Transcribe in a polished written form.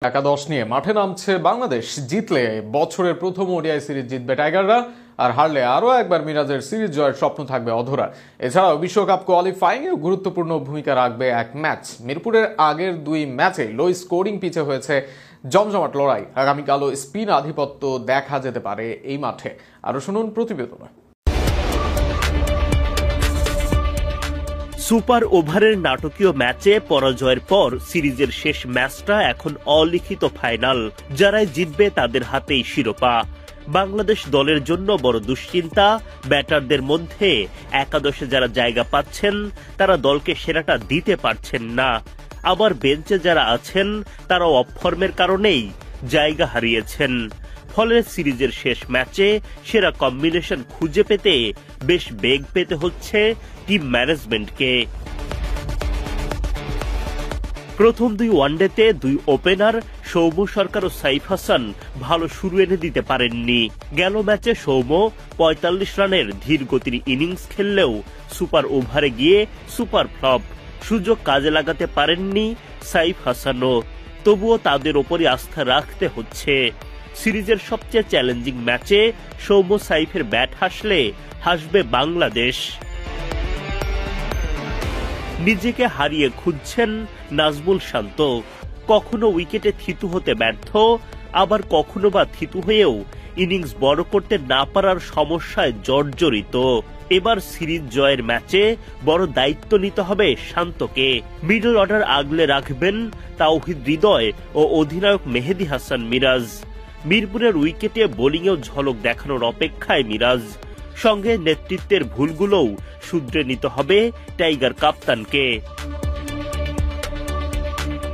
একাদশ নিয়ে মাঠে নামছে বাংলাদেশ। জিতলে বছরের প্রথম ওডিআই সিরিজ জিতবে টাইগাররা, আর হারলে আরও একবার মিরাজের সিরিজ জয়ের স্বপ্ন থাকবে অধরা। এছাড়াও বিশ্বকাপ কোয়ালিফাইংয়েও গুরুত্বপূর্ণ ভূমিকা রাখবে এক ম্যাচ। মিরপুরের আগের দুই ম্যাচে লো স্কোরিং পিচে হয়েছে জমজমাট লড়াই। আগামীকালও স্পিন আধিপত্য দেখা যেতে পারে এই মাঠে। আরও শুনুন প্রতিবেদনে। সুপার ওভারের নাটকীয় ম্যাচে পরাজয়ের পর সিরিজের শেষ ম্যাচটা এখন অলিখিত ফাইনাল। যারাই জিতবে তাদের হাতেই শিরোপা। বাংলাদেশ দলের জন্য বড় দুশ্চিন্তা, ব্যাটারদের মধ্যে একাদশে যারা জায়গা পাচ্ছেন তারা দলকে সেরাটা দিতে পারছেন না, আবার বেঞ্চে যারা আছেন তারাও অফ ফর্মের কারণেই জায়গা হারিয়েছেন। ফলে সিরিজের শেষ ম্যাচে সেরা কম্বিনেশন খুঁজে পেতে বেশ বেগ পেতে হচ্ছে টিম ম্যানেজমেন্টকে। প্রথম দুই ওয়ানডেতে দুই ওপেনার সৌম্য সরকার ও সাইফ হাসান ভালো শুরু এনে দিতে পারেননি। গেল ম্যাচে সৌম্য ৪৫ রানের ধীর গতির ইনিংস খেললেও সুপার ওভারে গিয়ে সুপার ফ্লপ। সুযোগ কাজে লাগাতে পারেননি সাইফ হাসানও, তবুও তাদের ওপরই আস্থা রাখতে হচ্ছে। সিরিজের সবচেয়ে চ্যালেঞ্জিং ম্যাচে সৌম্য সাইফের ব্যাট হাসলে হাসবে বাংলাদেশ। নিজেকে হারিয়ে খুঁজছেন নাজমুল শান্ত। কখনো উইকেটে থিতু হতে ব্যর্থ, আবার কখনো বা থিতু হয়েও ইনিংস বড় করতে না পারার সমস্যায় জর্জরিত। এবার সিরিজ জয়ের ম্যাচে বড় দায়িত্ব নিতে হবে শান্তকে। মিডল অর্ডার আগলে রাখবেন তাওহিদ হৃদয় ও অধিনায়ক মেহেদী হাসান মিরাজ। মিরপুরের উইকেটে বোলিংয়েও ঝলক দেখানোর অপেক্ষায় মিরাজ। সঙ্গে নেতৃত্বের ভুলগুলোও শুধরে নিতে হবে টাইগার কাপ্তানকে।